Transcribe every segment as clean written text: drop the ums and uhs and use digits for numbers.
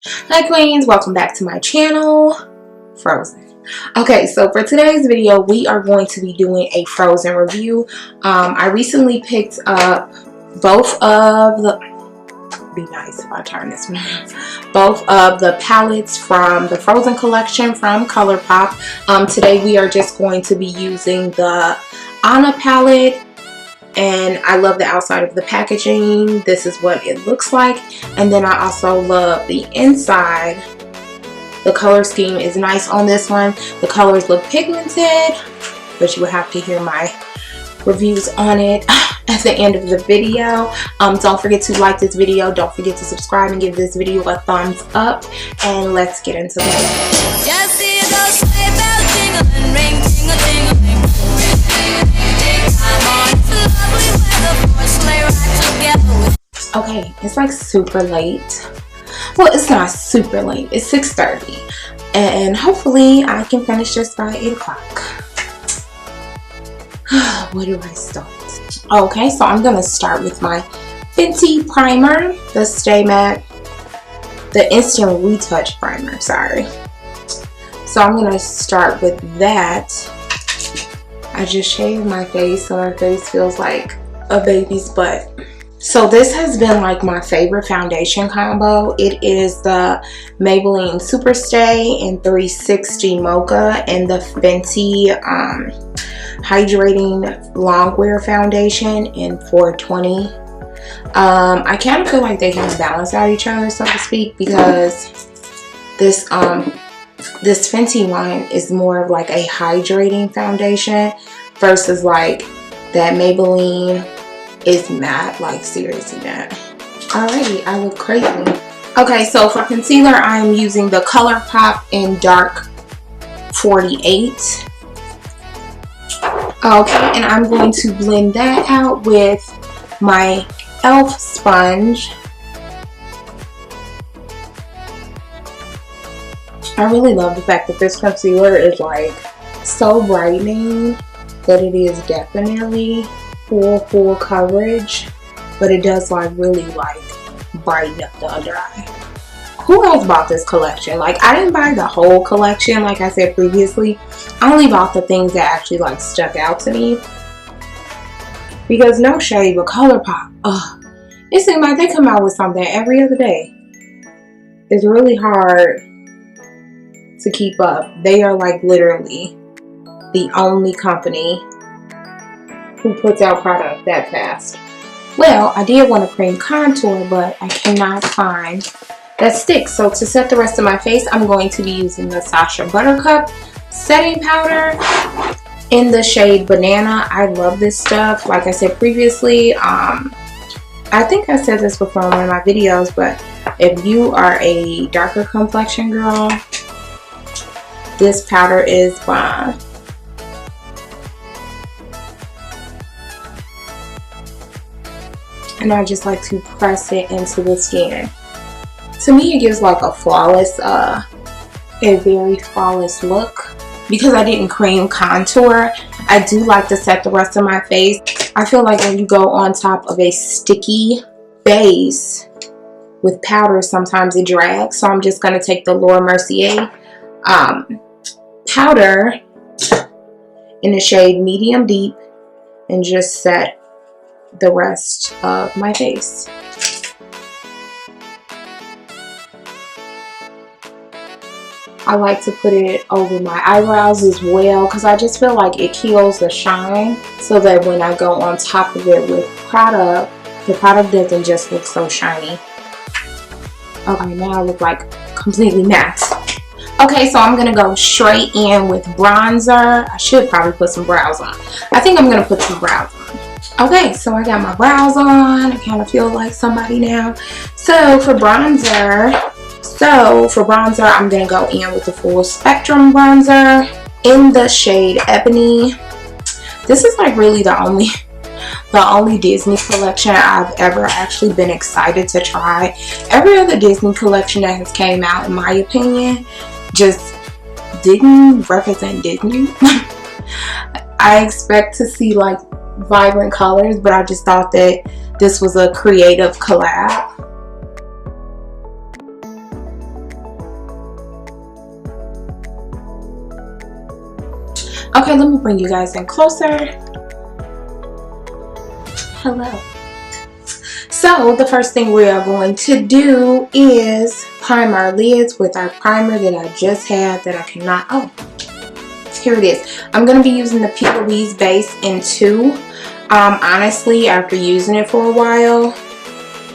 Hi queens, welcome back to my channel. Frozen. Okay, so for today's video we are going to be doing a Frozen review. I recently picked up both of the palettes from the Frozen collection from Colourpop. Today we are just going to be using the Anna palette. And I love the outside of the packaging. This is what it looks like. And then I also love the inside. The color scheme is nice on this one. The colors look pigmented, but you will have to hear my reviews on it at the end of the video. Don't forget to like this video. Don't forget to subscribe and give this video a thumbs up. And let's get into it. Just see those sleigh bells jingling, ring, tingle, tingling. Okay, it's like super late. Well, it's not super late. It's 6:30, and hopefully I can finish this by 8 o'clock. Where do I start? Okay, so I'm gonna start with my Fenty primer, the Stay Matte, the Instant Retouch primer. Sorry. So I'm gonna start with that. I just shaved my face, so my face feels like a baby's butt. So this has been like my favorite foundation combo. It is the Maybelline Superstay in 360 Mocha and the Fenty Hydrating Longwear Foundation in 420. I kind of feel like they kind of balance out each other, so to speak, because this Fenty one is more of like a hydrating foundation versus like that Maybelline is matte, like seriously matte. Alrighty, I look crazy. Okay, so for concealer, I'm using the Colourpop in Dark 48. Okay, and I'm going to blend that out with my e.l.f. sponge. I really love the fact that this concealer is like so brightening that it is definitely full coverage, but it does like really like brighten up the under eye. Who else bought this collection? Like, I didn't buy the whole collection like I said previously. I only bought the things that actually like stuck out to me, because no shade, but Colourpop, it seems like they come out with something every other day. It's really hard to keep up. They are like literally the only company who puts out product that fast. Well, I did want a cream contour, but I cannot find that stick. So to set the rest of my face, I'm going to be using the Sacha Buttercup setting powder in the shade Banana. I love this stuff. Like I said previously, I think I said this before in one of my videos, but if you are a darker complexion girl, this powder is fine. And I just like to press it into the skin. To me, it gives like a flawless, a very flawless look. Because I didn't cream contour, I do like to set the rest of my face. I feel like when you go on top of a sticky base with powder, sometimes it drags. So I'm just going to take the Laura Mercier powder in the shade Medium Deep and just set the rest of my face. I like to put it over my eyebrows as well, because I just feel like it kills the shine, so that when I go on top of it with product, the product doesn't just look so shiny. Okay, now I look like completely matte. Okay, so I'm going to go straight in with bronzer. I should probably put some brows on. I think I'm going to put some brows on. Okay, so I got my brows on. I kind of feel like somebody now. So for bronzer, I'm going to go in with the Full Spectrum bronzer in the shade Ebony. This is like really the only Disney collection I've ever actually been excited to try. Every other Disney collection that has came out, in my opinion, just didn't represent Disney. I expect to see like vibrant colors, but I just thought that this was a creative collab. Okay, let me bring you guys in closer. Hello. So the first thing we are going to do is prime our lids with our primer that I just had that I cannot, oh, here it is. I'm going to be using the P. Louise base in 2. Honestly, after using it for a while,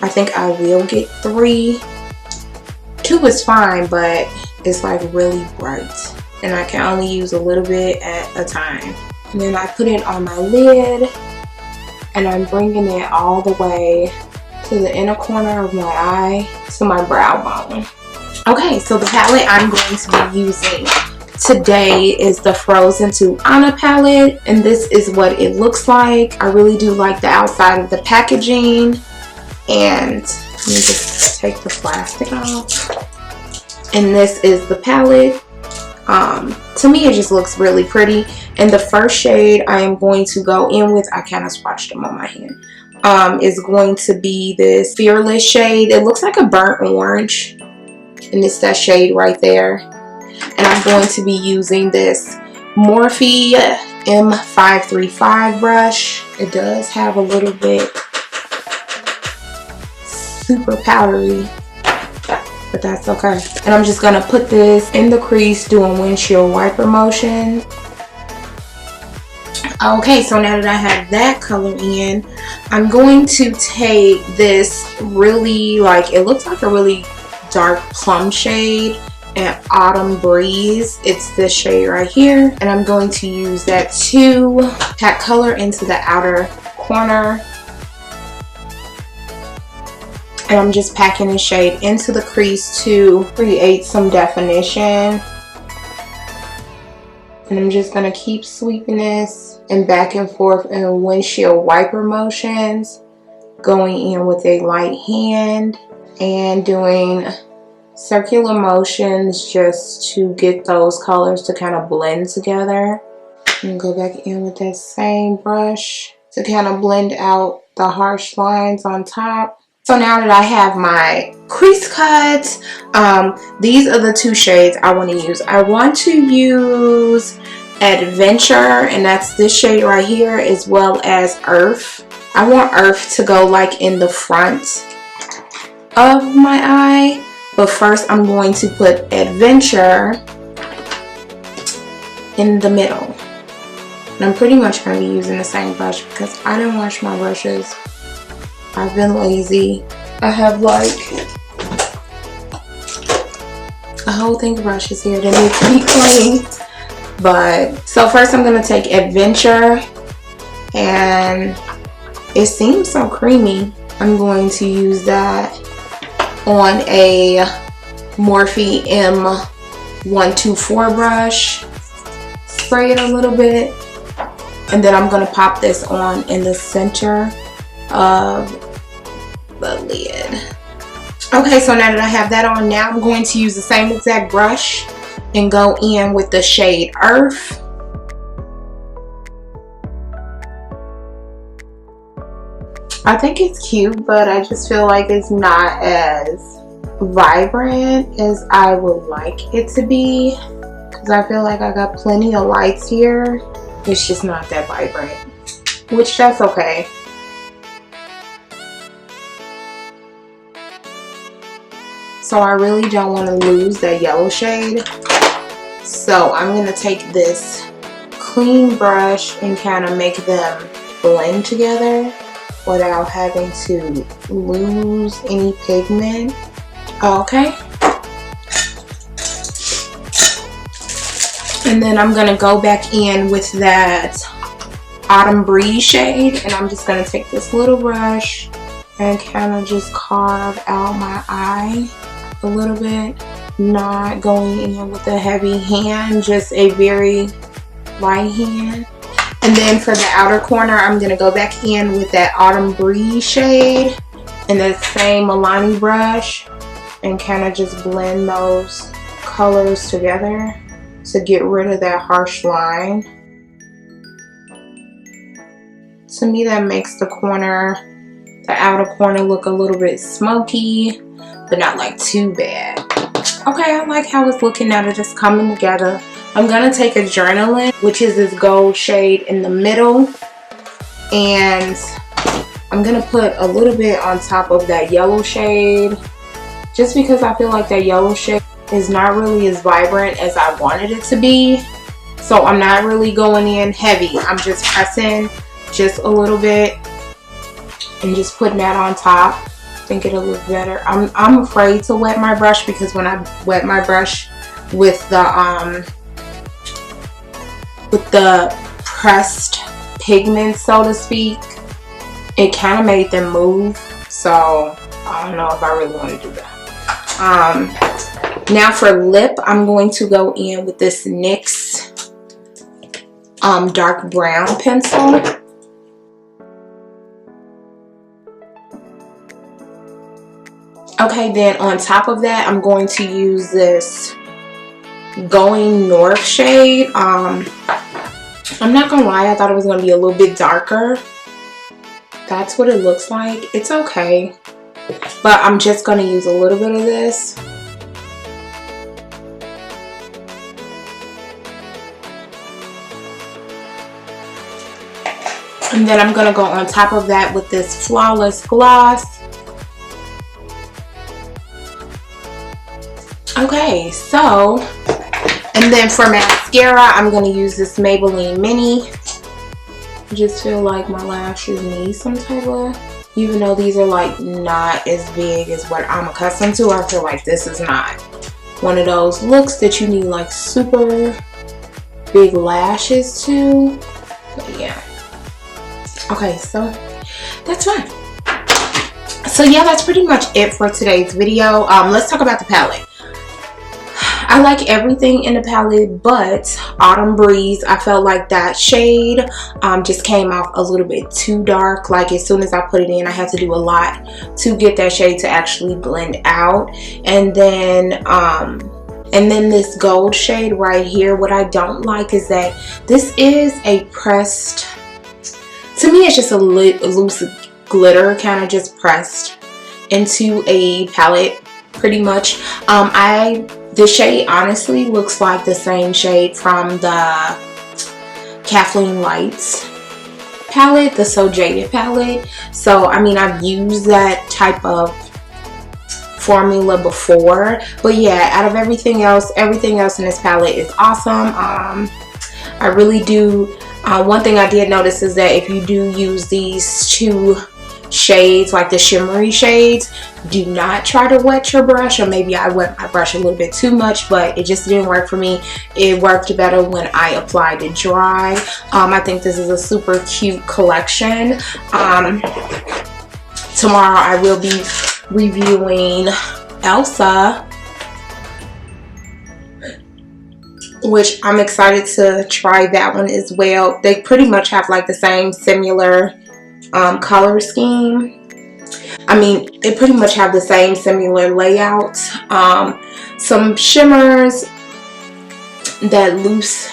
I think I will get 3. 2 is fine, but it's like really bright. And I can only use a little bit at a time. And then I put it on my lid. And I'm bringing it all the way to the inner corner of my eye, to my brow bone. Okay, so the palette I'm going to be using today is the Frozen to Anna palette. And this is what it looks like. I really do like the outside of the packaging. And let me just take the plastic off. And this is the palette. To me it just looks really pretty. And the first shade I am going to go in with, I kind of swatched them on my hand, is going to be this Fearless shade. It looks like a burnt orange, and it's that shade right there. And I'm going to be using this Morphe M535 brush. It does have a little bit super powdery, but that's okay. And I'm just gonna put this in the crease doing windshield wiper motion. Okay, so now that I have that color in, I'm going to take this really, like, it looks like a really dark plum shade and Autumn Breeze. It's this shade right here. And I'm going to use that to pack color into the outer corner. And I'm just packing the shade into the crease to create some definition. And I'm just going to keep sweeping this and back and forth in windshield wiper motions, going in with a light hand and doing circular motions just to get those colors to kind of blend together. And go back in with that same brush to kind of blend out the harsh lines on top. So now that I have my crease cuts, these are the 2 shades I want to use. I want to use Adventure, and that's this shade right here, as well as Earth. I want Earth to go like in the front of my eye, but first I'm going to put Adventure in the middle. And I'm pretty much going to be using the same brush because I didn't wash my brushes. I've been lazy. I have like a whole thing of brushes here that need to be cleaned. But so first I'm gonna take Adventure, and it seems so creamy. I'm going to use that on a Morphe M124 brush. Spray it a little bit, and then I'm gonna pop this on in the center of the lid. Okay, so now that I have that on, now I'm going to use the same exact brush and go in with the shade Earth. I think it's cute, but I just feel like it's not as vibrant as I would like it to be, because I feel like I got plenty of lights here. It's just not that vibrant, which that's okay. So I really don't want to lose that yellow shade. So I'm going to take this clean brush and kind of make them blend together without having to lose any pigment. Okay. And then I'm going to go back in with that Autumn Breeze shade. And I'm just going to take this little brush and kind of just carve out my eye a little bit, not going in with a heavy hand, just a very light hand. And then for the outer corner, I'm going to go back in with that Autumn Breeze shade and that same MILANI brush and kind of just blend those colors together to get rid of that harsh line. To me, that makes the outer corner look a little bit smoky, but not like too bad. Okay, I like how it's looking now that it's coming together. I'm gonna take a Journaling, which is this gold shade in the middle, and I'm gonna put a little bit on top of that yellow shade, just because I feel like that yellow shade is not really as vibrant as I wanted it to be. So I'm not really going in heavy. I'm just pressing just a little bit and just putting that on top. I think it'll look better. I'm afraid to wet my brush, because when I wet my brush with the pressed pigments, so to speak, it kind of made them move. So I don't know if I really want to do that. Now for lip, I'm going to go in with this NYX dark brown pencil. Okay, then on top of that, I'm going to use this Going North shade. I'm not gonna lie, I thought it was gonna be a little bit darker. That's what it looks like. It's okay, but I'm just gonna use a little bit of this. And then I'm gonna go on top of that with this Flawless gloss. Okay, so, and then for mascara, I'm gonna use this Maybelline Mini. I just feel like my lashes need some type of, even though these are like not as big as what I'm accustomed to, I feel like this is not one of those looks that you need like super big lashes to. But yeah. Okay, so that's fine. So yeah, that's pretty much it for today's video. Let's talk about the palette. I like everything in the palette, but Autumn Breeze, I felt like that shade just came off a little bit too dark. Like as soon as I put it in, I had to do a lot to get that shade to actually blend out. And then this gold shade right here, what I don't like is that this is a pressed, to me it's just a loose glitter, kind of just pressed into a palette pretty much. The shade honestly looks like the same shade from the Kathleen Lights palette, the So Jaded palette. So I mean, I've used that type of formula before, but yeah, out of everything else in this palette is awesome. I really do. One thing I did notice is that if you do use these two shades, like the shimmery shades, do not try to wet your brush, or maybe I wet my brush a little bit too much, but it just didn't work for me. It worked better when I applied it dry. I think this is a super cute collection. Tomorrow I will be reviewing Elsa, which I'm excited to try that one as well. They pretty much have like the same similar color scheme. I mean, they pretty much have the same similar layout. Some shimmers, that loose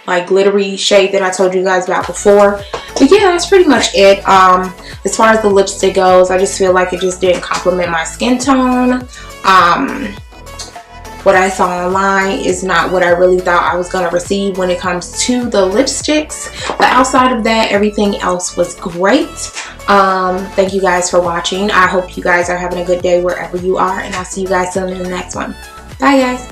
like glittery shade that I told you guys about before. But yeah, that's pretty much it. As far as the lipstick goes, I just feel like it just didn't complement my skin tone. What I saw online is not what I really thought I was going to receive when it comes to the lipsticks. But outside of that, everything else was great. Thank you guys for watching. I hope you guys are having a good day wherever you are, and I'll see you guys soon in the next one. Bye guys.